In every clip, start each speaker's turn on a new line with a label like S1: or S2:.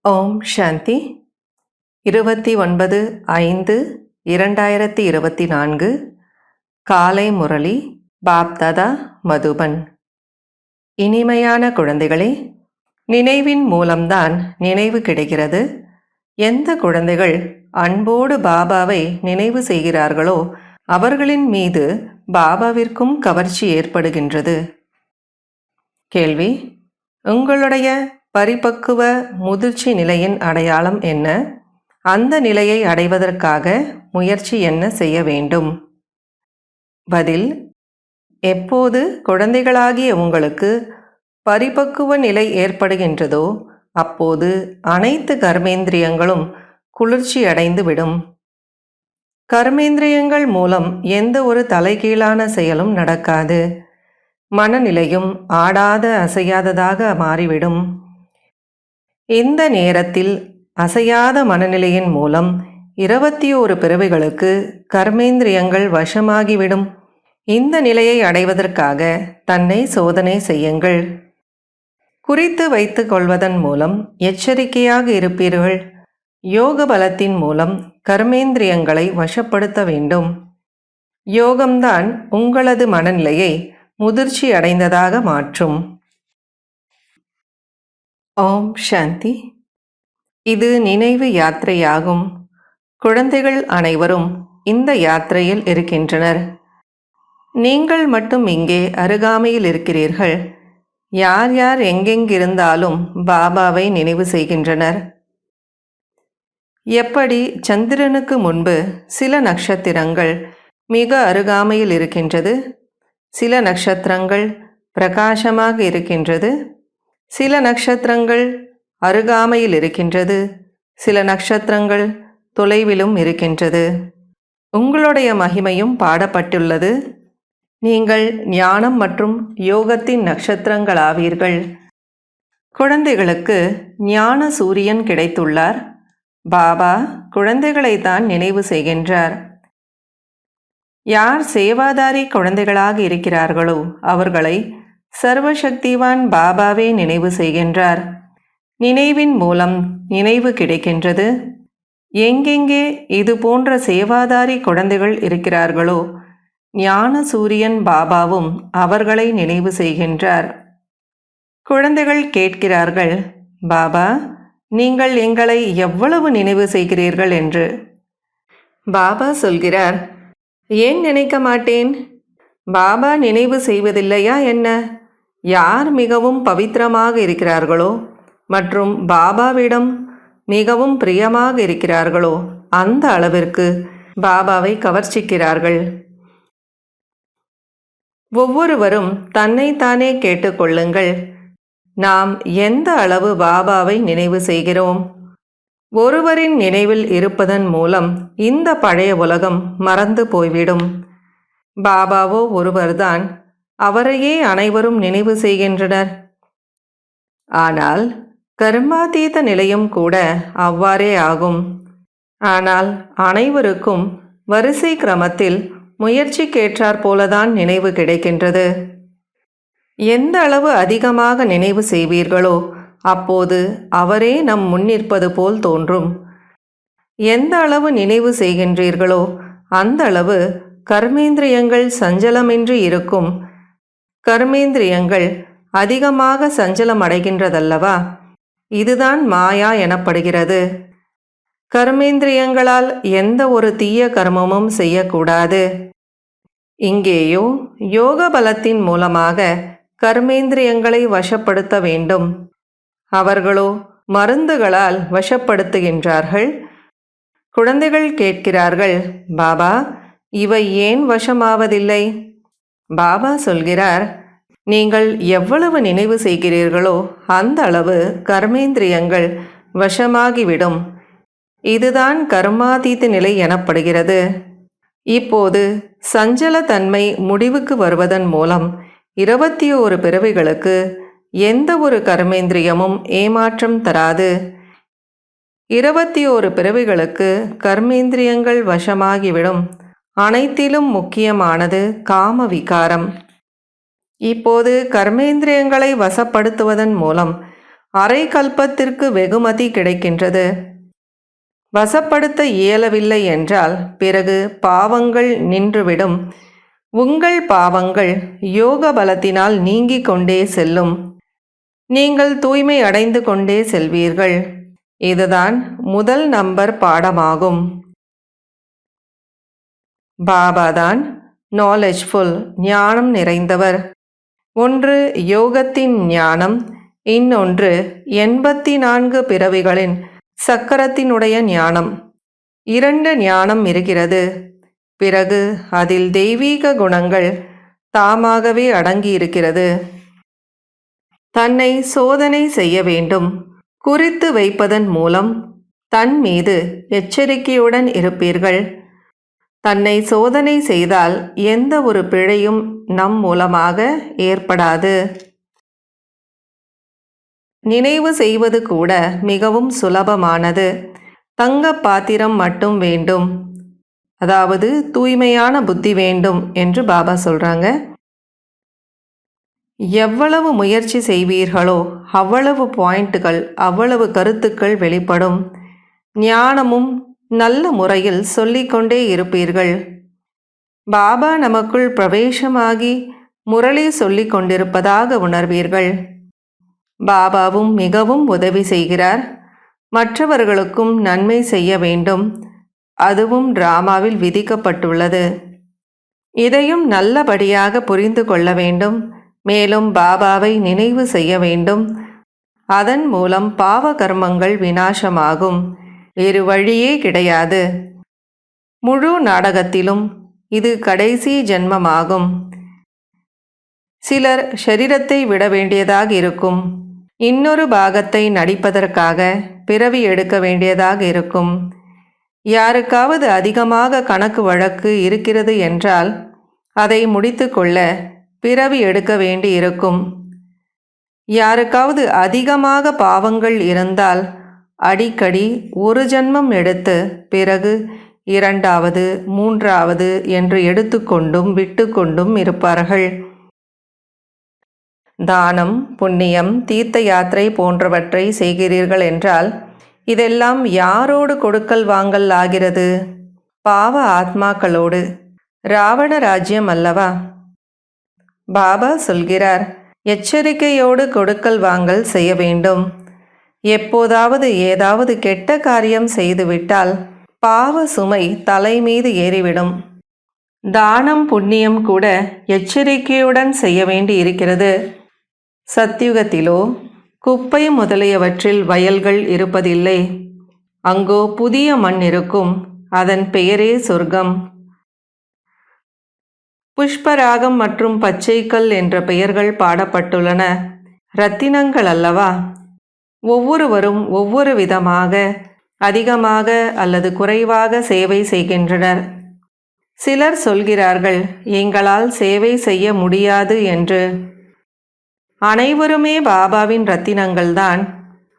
S1: ஓம் சாந்தி 29/5/2024 காலை முரளி பாப்தாதா மதுபன். இனிமையான குழந்தைகளே, நினைவின் மூலம்தான் நினைவு கிடைக்கிறது. எந்த குழந்தைகள் அன்போடு பாபாவை நினைவு செய்கிறார்களோ அவர்களின் மீது பாபாவிற்கும் கவர்ச்சி ஏற்படுகின்றது. கேள்வி: உங்களுடைய பரிபக்குவ முதிர்ச்சி நிலையின் அடையாளம் என்ன? அந்த நிலையை அடைவதற்காக முயற்சி என்ன செய்ய வேண்டும்? பதில்: எப்போது குழந்தைகளாகிய உங்களுக்கு பரிபக்குவ நிலை ஏற்படுகின்றதோ அப்போது அனைத்து கர்மேந்திரியங்களும் குளிர்ச்சி அடைந்து விடும். கர்மேந்திரியங்கள் மூலம் எந்த ஒரு தலைகீழான செயலும் நடக்காது. மனநிலையும் ஆடாத அசையாததாக மாறிவிடும். இந்த நேரத்தில் அசையாத மனநிலையின் மூலம் 21 பிறவிகளுக்கு கர்மேந்திரியங்கள் வசமாகிவிடும். இந்த நிலையை அடைவதற்காக தன்னை சோதனை செய்யுங்கள். குறித்து வைத்து கொள்வதன் மூலம் எச்சரிக்கையாக இருப்பீர்கள். யோக பலத்தின் மூலம் கர்மேந்திரியங்களை வசப்படுத்த வேண்டும். யோகம்தான் உங்களது மனநிலையை முதிர்ச்சி அடைந்ததாக மாற்றும். ஓம் சாந்தி. இது நினைவு யாத்திரையாகும். குழந்தைகள் அனைவரும் இந்த யாத்திரையில் இருக்கின்றனர். நீங்கள் மட்டும் இங்கே அருகாமையில் இருக்கிறீர்கள். யார் யார் எங்கெங்கிருந்தாலும் பாபாவை நினைவு செய்கின்றனர். எப்படி சந்திரனுக்கு முன்பு சில நட்சத்திரங்கள் மிக அருகாமையில் இருக்கின்றது, சில நட்சத்திரங்கள் பிரகாசமாக இருக்கின்றது, சில நட்சத்திரங்கள் அருகாமையில் இருக்கின்றது, சில நட்சத்திரங்கள் தொலைவிலும் இருக்கின்றது. உங்களுடைய மகிமையும் பாடப்பட்டுள்ளது. நீங்கள் ஞானம் மற்றும் யோகத்தின் நட்சத்திரங்களாவீர்கள். குழந்தைகளுக்கு ஞான சூரியன் கிடைத்துள்ளார். பாபா குழந்தைகளைத்தான் நினைவு செய்கின்றார். யார் சேவாதாரி குழந்தைகளாக இருக்கிறார்களோ அவர்களை சர்வசக்திவான் பாபாவே நினைவு செய்கின்றார். நினைவின் மூலம் நினைவு கிடைக்கின்றது. எங்கெங்கே இது போன்ற சேவாதாரி குழந்தைகள் இருக்கிறார்களோ ஞான சூரியன் பாபாவும் அவர்களை நினைவு செய்கின்றார். குழந்தைகள் கேட்கிறார்கள், பாபா, நீங்கள் எங்களை எவ்வளவு நினைவு செய்கிறீர்கள் என்று. பாபா சொல்கிறார், ஏன் நினைக்க மாட்டேன்? பாபா நினைவு செய்வதில்லையா என்ன? யார் மிகவும் பவித்திரமாக இருக்கிறார்களோ மற்றும் பாபாவிடம் மிகவும் பிரியமாக இருக்கிறார்களோ அந்த அளவிற்கு பாபாவை கவர்ச்சிக்கிறார்கள். ஒவ்வொருவரும் தன்னைத்தானே கேட்டுக்கொள்ளுங்கள், நாம் எந்த அளவு பாபாவை நினைவு செய்கிறோம்? ஒருவரின் நினைவில் இருப்பதன் மூலம் இந்த பழைய உலகம் மறந்து போய்விடும். பாபாவோ ஒருவர்தான். அவரையே அனைவரும் நினைவு செய்கின்றனர். ஆனால் கர்மாதீத நிலையும் கூட அவ்வாறே ஆகும். ஆனால் அனைவருக்கும் வரிசை கிரமத்தில் முயற்சிக்கேற்றாற் போலதான் நினைவு கிடைக்கின்றது. எந்த அளவு அதிகமாக நினைவு செய்வீர்களோ அப்போது அவரே நம் முன்னிற்பது போல் தோன்றும். எந்த அளவு நினைவு செய்கின்றீர்களோ அந்த அளவு கர்மேந்திரியங்கள் சஞ்சலமின்றி இருக்கும். கர்மேந்திரியங்கள் அதிகமாக சஞ்சலம் அடைகின்றதல்லவா? இதுதான் மாயா எனப்படுகிறது. கர்மேந்திரியங்களால் எந்த ஒரு தீய கர்மமும் செய்யக்கூடாது. இங்கேயோ யோக பலத்தின் மூலமாக கர்மேந்திரியங்களை வசப்படுத்த வேண்டும். அவர்களோ மருந்துகளால் வசப்படுத்துகின்றார்கள். குழந்தைகள் கேட்கிறார்கள், பாபா, இவை ஏன் வசமாவதில்லை? பாபா சொல்கிறார், நீங்கள் எவ்வளவு நினைவு செய்கிறீர்களோ அந்த அளவு கர்மேந்திரியங்கள் வசமாகிவிடும். இதுதான் கர்மாதீத நிலை எனப்படுகிறது. இப்போது சஞ்சல தன்மை முடிவுக்கு வருவதன் மூலம் 21 பிறவிகளுக்கு எந்த ஒரு கர்மேந்திரியமும் ஏமாற்றம் தராது. 21 பிறவிகளுக்கு கர்மேந்திரியங்கள் வசமாகிவிடும். அனைத்திலும் முக்கியமானது காம விகாரம். இப்போது கர்மேந்திரியங்களை வசப்படுத்துவதன் மூலம் அரை கல்பத்திற்கு வெகுமதி கிடைக்கின்றது. வசப்படுத்த இயலவில்லை என்றால் பிறகு பாவங்கள் நின்றுவிடும். உங்கள் பாவங்கள் யோக பலத்தினால் நீங்கிக் கொண்டே செல்லும். நீங்கள் தூய்மை அடைந்து கொண்டே செல்வீர்கள். இதுதான் முதல் நம்பர் பாடமாகும். பாபாதான் நாலேஜ்ஃபுல், ஞானம் நிறைந்தவர். ஒன்று யோகத்தின் ஞானம், இன்னொன்று 84 பிறவிகளின் சக்கரத்தினுடைய ஞானம். 2 ஞானம் இருக்கிறது. பிறகு அதில் தெய்வீக குணங்கள் தாமாகவே அடங்கியிருக்கிறது. தன்னை சோதனை செய்ய வேண்டும். குறித்து வைப்பதன் மூலம் தன் மீது எச்சரிக்கையுடன் இருப்பீர்கள். தன்னை சோதனை செய்தால் எந்த ஒரு பிழையும் நம் மூலமாக ஏற்படாது. நினைவு செய்வது கூட மிகவும் சுலபமானது. தங்க பாத்திரம் மட்டும் வேண்டும், அதாவது தூய்மையான புத்தி வேண்டும் என்று பாபா சொல்கிறாங்க. எவ்வளவு முயற்சி செய்வீர்களோ அவ்வளவு பாயிண்ட்டுகள், அவ்வளவு கருத்துக்கள் வெளிப்படும். ஞானமும் நல்ல முறையில் சொல்லிக்கொண்டே இருப்பீர்கள். பாபா நமக்குள் பிரவேசமாகி முரளி சொல்லிக் கொண்டிருப்பதாக உணர்வீர்கள். பாபாவும் மிகவும் உதவி செய்கிறார். மற்றவர்களுக்கும் நன்மை செய்ய வேண்டும். அதுவும் டிராமாவில் விதிக்கப்பட்டுள்ளது. இதையும் நல்லபடியாக புரிந்து கொள்ள வேண்டும். மேலும் பாபாவை நினைவு செய்ய வேண்டும். அதன் மூலம் பாவ கர்மங்கள் விநாசமாகும். வேறு வழியே கிடையாது. முழு நாடகத்திலும் இது கடைசி ஜென்மமாகும். சிலர் ஷரீரத்தை விட வேண்டியதாக இருக்கும். இன்னொரு பாகத்தை நடிப்பதற்காக பிறவி எடுக்க வேண்டியதாக இருக்கும். யாருக்காவது அதிகமாக கணக்கு வழக்கு இருக்கிறது என்றால் அதை முடித்து கொள்ள பிறவி எடுக்க வேண்டி இருக்கும். யாருக்காவது அதிகமாக பாவங்கள் இருந்தால் அடிக்கடி ஒரு ஜென்மம் எடுத்து பிறகு 2வது 3வது என்று எடுத்துக்கொண்டும் விட்டு கொண்டும் இருப்பார்கள். தானம், புண்ணியம், தீர்த்த யாத்திரை போன்றவற்றை செய்கிறீர்கள் என்றால் இதெல்லாம் யாரோடு கொடுக்கல் வாங்கல் ஆகிறது? பாவ ஆத்மாக்களோடு. ராவண ராஜ்யம் அல்லவா? பாபா சொல்கிறார், எச்சரிக்கையோடு கொடுக்கல் வாங்கல் செய்ய வேண்டும். எப்போதாவது ஏதாவது கெட்ட காரியம் செய்துவிட்டால் பாவ சுமை தலை மீது ஏறிவிடும். தானம், புண்ணியம் கூட எச்சரிக்கையுடன் செய்ய வேண்டி இருக்கிறது. சத்யுகத்திலோ குப்பை முதலியவற்றில் வயல்கள் இருப்பதில்லை. அங்கோ புதிய மண் இருக்கும். அதன் பெயரே சொர்க்கம். புஷ்பராகம் மற்றும் பச்சைக்கல் என்ற பெயர்கள் பாடப்பட்டுள்ளன. இரத்தினங்கள் அல்லவா? ஒவ்வொருவரும் ஒவ்வொரு விதமாக, அதிகமாக அல்லது குறைவாக சேவை செய்கின்றனர். சிலர் சொல்கிறார்கள், எங்களால் சேவை செய்ய முடியாது என்று. அனைவருமே பாபாவின் இரத்தினங்கள்தான்.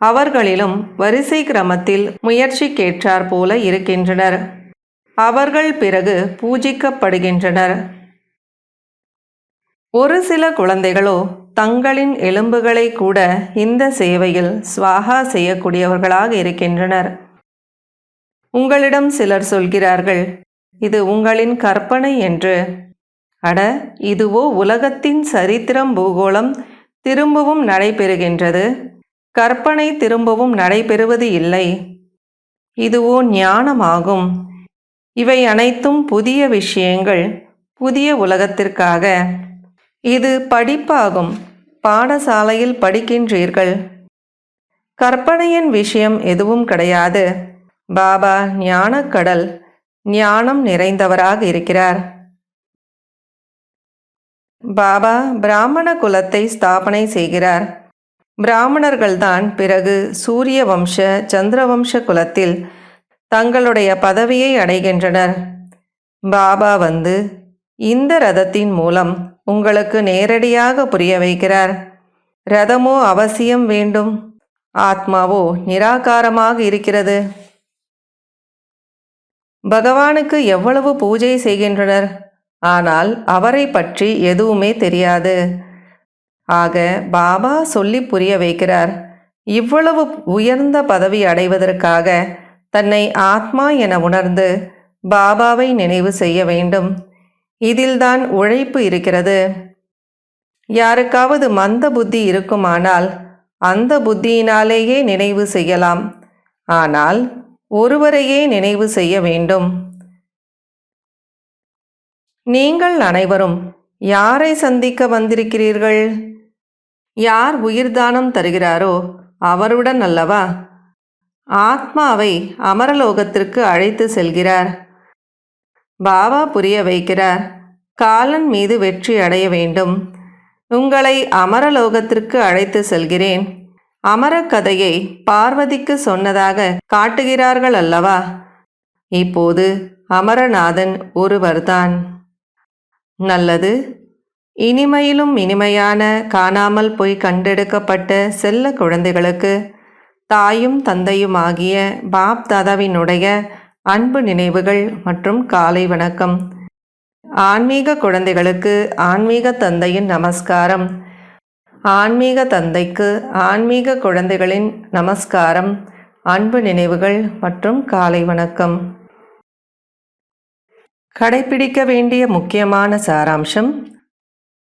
S1: அவர்களிலும் வரிசை கிரமத்தில் முயற்சிக்கேற்றார் போல இருக்கின்றனர். அவர்கள் பிறகு பூஜிக்கப்படுகின்றனர். ஒரு சில குழந்தைகளோ தங்களின் எலும்புகளை கூட இந்த சேவையில் ஸ்வாகா செய்யக்கூடியவர்களாக இருக்கின்றனர். உங்களிடம் சிலர் சொல்கிறார்கள், இது உங்களின் கற்பனை என்று. அட, இதுவோ உலகத்தின் சரித்திரம், பூகோளம் திரும்பவும் நடைபெறுகின்றது. கற்பனை திரும்பவும் நடைபெறுவது இல்லை. இதுவோ ஞானமாகும். இவை அனைத்தும் புதிய விஷயங்கள், புதிய உலகத்திற்காக. இது படிப்பாகும். பாடசாலையில் படிக்கின்றீர்கள். கற்பனையின் விஷயம் எதுவும் கிடையாது. பாபா ஞானக்கடல், ஞானம் நிறைந்தவராக இருக்கிறார். பாபா பிராமண குலத்தை ஸ்தாபனை செய்கிறார். பிராமணர்கள்தான் பிறகு சூரிய வம்ச, சந்திரவம்ச குலத்தில் தங்களுடைய பதவியை அடைகின்றனர். பாபா வந்து இந்த ரதத்தின் மூலம் உங்களுக்கு நேரடியாக புரிய வைக்கிறார். ரதமோ அவசியம் வேண்டும், ஆத்மாவோ நிராகாரமாக இருக்கிறது. பகவானுக்கு எவ்வளவு பூஜை செய்கின்றனர், ஆனால் அவரை பற்றி எதுவுமே தெரியாது. ஆக பாபா சொல்லி புரிய வைக்கிறார். இவ்வளவு உயர்ந்த பதவி அடைவதற்காக தன்னை ஆத்மா என உணர்ந்து பாபாவை நினைவு செய்ய வேண்டும். இதில்தான் உழைப்பு இருக்கிறது. யாருக்காவது மந்த புத்தி இருக்குமானால் அந்த புத்தியினாலேயே நினைவு செய்யலாம். ஆனால் ஒருவரையே நினைவு செய்ய வேண்டும். நீங்கள் அனைவரும் யாரை சந்திக்க வந்திருக்கிறீர்கள்? யார் உயிர்தானம் தருகிறாரோ அவருடன் அல்லவா ஆத்மாவை அமரலோகத்திற்கு அழைத்து செல்கிறார். பாபா புரிய வைக்கிறார், காலன் மீது வெற்றி அடைய வேண்டும். உங்களை அமரலோகத்திற்கு அழைத்து செல்கிறேன். அமர கதையை பார்வதிக்கு சொன்னதாக காட்டுகிறார்கள் அல்லவா? இப்போது அமரநாதன் ஒருவர்தான். நல்லது. இனிமையிலும் இனிமையான காணாமல் போய் கண்டெடுக்கப்பட்ட செல்ல குழந்தைகளுக்கு தாயும் தந்தையுமாகிய பாப் தாதாவினுடைய அன்பு நினைவுகள் மற்றும் காலை வணக்கம். ஆன்மீக குழந்தைகளுக்கு ஆன்மீக தந்தையின் நமஸ்காரம். ஆன்மீக தந்தைக்கு ஆன்மீக குழந்தைகளின் நமஸ்காரம், அன்பு நினைவுகள் மற்றும் காலை வணக்கம். கடைபிடிக்க வேண்டிய முக்கியமான சாராம்சம்.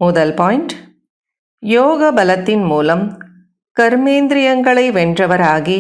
S1: முதல் பாயிண்ட், யோக பலத்தின் மூலம் கர்மேந்திரியங்களை வென்றவராகி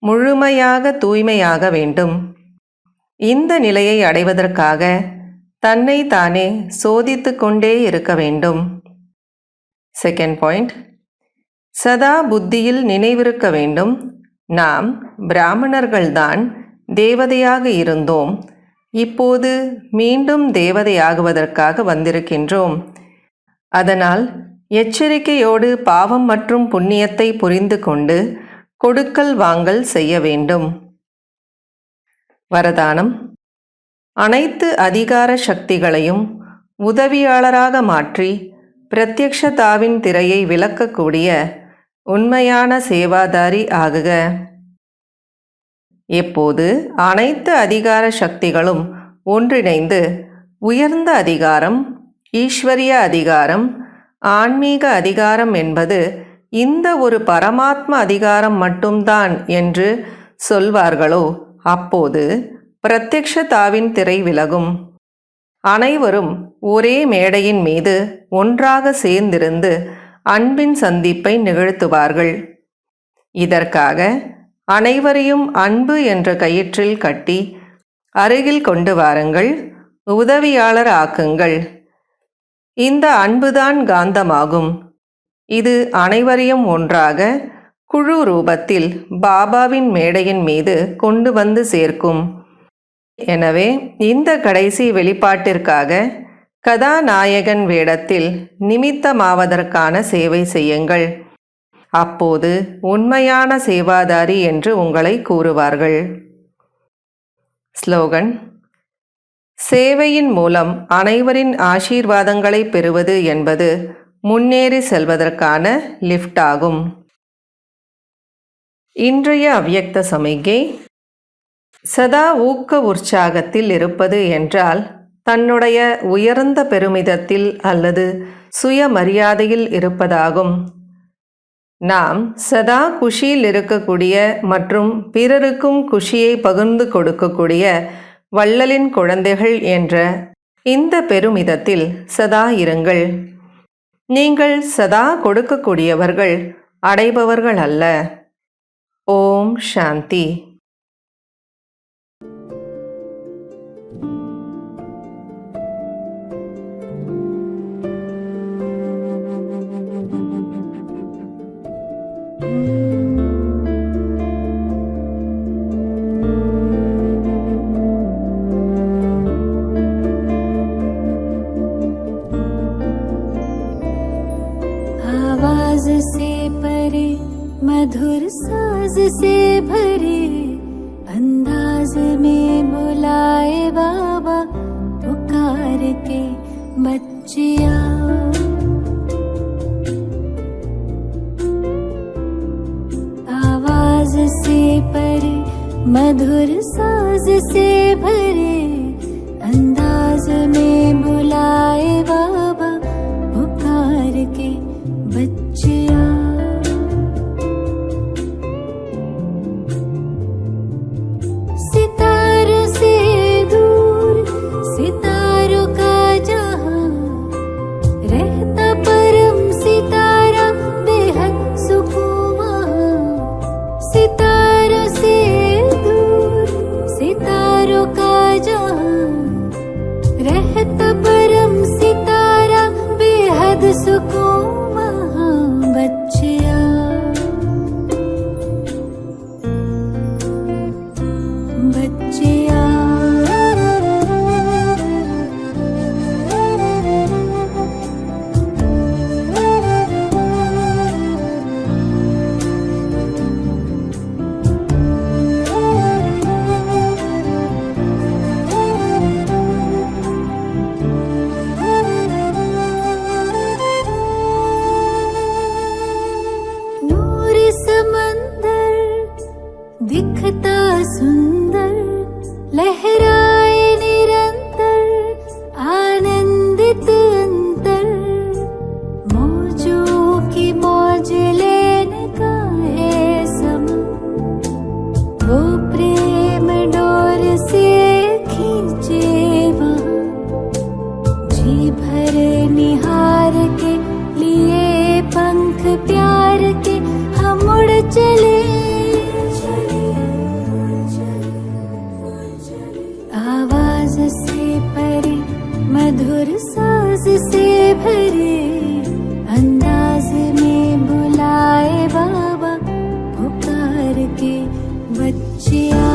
S1: முழுமையாக தூய்மையாக வேண்டும். இந்த நிலையை அடைவதற்காக தன்னை தானே சோதித்து கொண்டே இருக்க வேண்டும். செகண்ட் பாயிண்ட், சதா புத்தியில் நினைவிருக்க வேண்டும், நாம் பிராமணர்கள்தான் தேவதையாக இருந்தோம், இப்போது மீண்டும் தேவதையாகுவதற்காக வந்திருக்கின்றோம். அதனால் எச்சரிக்கையோடு பாவம் மற்றும் புண்ணியத்தை புரிந்து கொண்டு கொடுக்கல் வாங்கல் செய்ய வேண்டும். வரதானம். அனைத்து அதிகார சக்திகளையும் உதவியாளராக மாற்றி பிரத்யக்ஷதாவின் திரையை விளக்கக்கூடிய உண்மையான சேவாதாரி ஆகுக. எப்போது அனைத்து அதிகார சக்திகளும் ஒன்றிணைந்து உயர்ந்த அதிகாரம், ஈஸ்வரிய அதிகாரம், ஆன்மீக அதிகாரம் என்பது இந்த ஒரு பரமாத்ம அதிகாரம் மட்டும்தான் என்று சொல்வார்களோ அப்போது பிரத்யக்ஷதாவின் திரை விலகும். அனைவரும் ஒரே மேடையின் மீது ஒன்றாக சேர்ந்திருந்து அன்பின் சந்திப்பை நிகழ்த்துவார்கள். இதற்காக அனைவரையும் அன்பு என்ற கயிற்றில் கட்டி அருகில் கொண்டு வாருங்கள், உதவியாளர் ஆக்குங்கள். இந்த அன்புதான் காந்தமாகும். இது அனைவரையும் ஒன்றாக குழு ரூபத்தில் பாபாவின் மேடையின் மீது கொண்டு வந்து சேர்க்கும். எனவே இந்த கடைசி வெளிப்பாட்டிற்காக கதாநாயகன் வேடத்தில் நிமித்தமாவதற்கான சேவை செய்யுங்கள். அப்போது உண்மையான சேவாதாரி என்று உங்களை கூறுவார்கள். ஸ்லோகன். சேவையின் மூலம் அனைவரின் ஆசீர்வாதங்களை பெறுவது என்பது முன்னேறி செல்வதற்கான லிஃப்ட் ஆகும். இன்றைய அவ்யக்த சமிக்கை. சதா ஊக்க உற்சாகத்தில் இருப்பது என்றால் தன்னுடைய உயர்ந்த பெருமிதத்தில் அல்லது சுயமரியாதையில் இருப்பதாகும். நாம் சதா குஷியில் இருக்கக்கூடிய மற்றும் பிறருக்கும் குஷியை பகிர்ந்து கொடுக்கக்கூடிய வள்ளலின் குழந்தைகள் என்ற இந்த பெருமிதத்தில் சதா இருங்கள். நீங்கள் சதா கொடுக்கக்கூடியவர்கள், அடைபவர்கள் அல்ல. ஓம் சாந்தி.
S2: आवाज से परे मधुर साज से भरे अंदाज में बुलाए बाबा पुकार के बच्चिया। आवाज से परे मधुर साज से भरे अंदाज में बुलाए बाबा पुकार के बच्चिया। लहराए निरंतर आनंदित अंतर, मौजों की मौज लेने का है समय, वो प्रेम डोर से खींचे वहाँ, जी भर निहार के लिए पंख प्यार के हम उड़ चले। आवाज से परे मधुर साज से भरे, अंदाज में बुलाए बाबा पुकार के बच्चिया।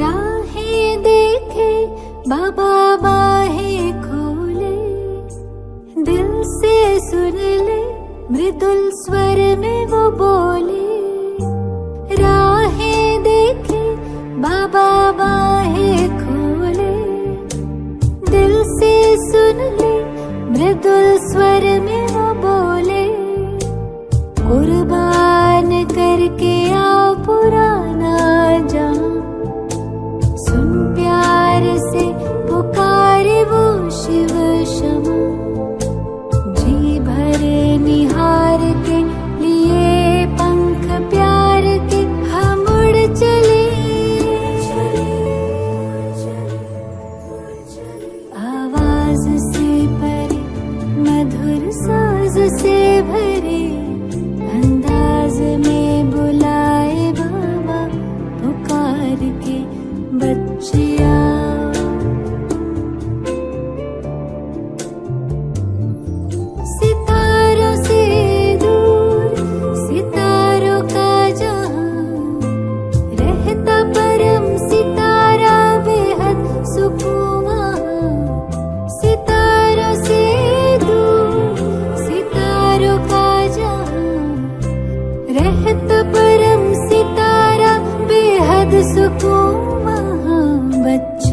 S2: राहें देखे बाबा बाहें खोले, दिल से सुन ले मृदुल स्वर में वो बोले। राहें देखे बाबा बाहें खोले, दिल से सुन ले मृदुल स्वर में वो बोले। कुर्बान करके आओ पुराना जान, सुन प्यार से पुकारे वो शिव क्षमा, जी भर निहार के लिए पंख प्यार के हम उड़ चले। आवाज से परे मधुर साज से भरे, अंदाज में बुलाए बाबा पुकार के बच्चिया। सितारों से दूर सितारों का जहां, रहता परम सितारा बेहद सुकून वहां। सितारों से दूर सितारों का जहां, रहता परम सितारा बेहद सुकून वहां। बच्चे